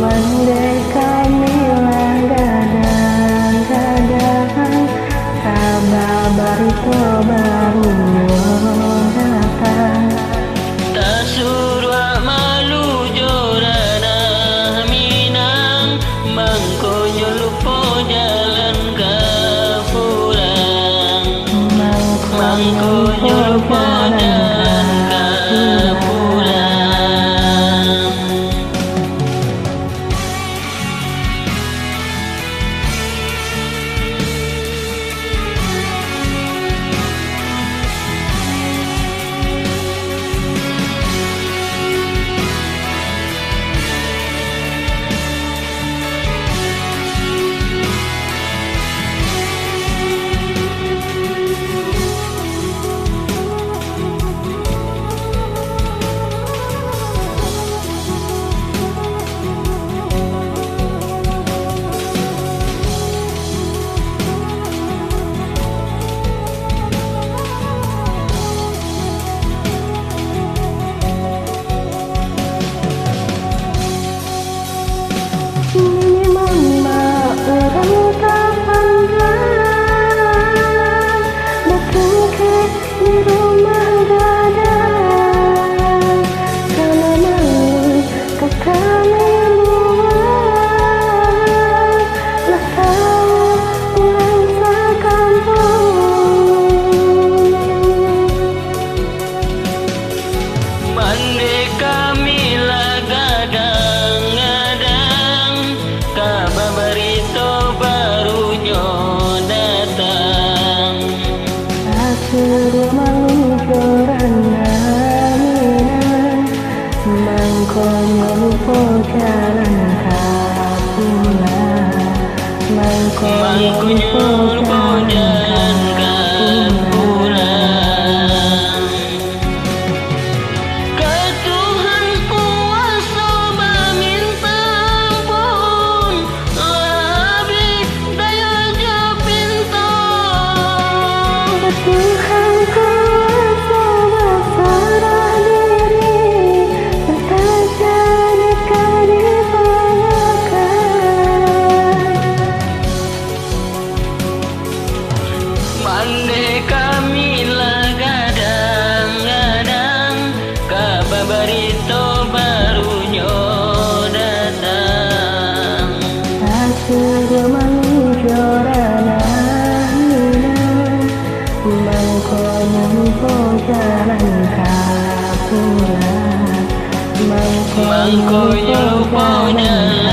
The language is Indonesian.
Merdeka milah gadang-gadang, kabar barito baru datang. Tak surah malu jorana minang, mangkonyo lupo jalan ke pulang. Mangkonyo lupo jalan ke pulang. Merdeka milah gadang-gadang, kabar barito barunyo datang. Asur malu jorana minang, mangkonyo lupo jalan ka pulang. Mangkonyo lupo jalan ka pulang. Ketuhan kuasa meminta ampun, lebih daya je pinta. Tuhan kuasa berserah diri, berkaca nikah dipangakan. Merdeka milah gadang-gadang, kabar barito barunyo datang. Asur malu jorana minang, mangkonyo lupo jalan ka pulang. Mangkonyo lupo jalan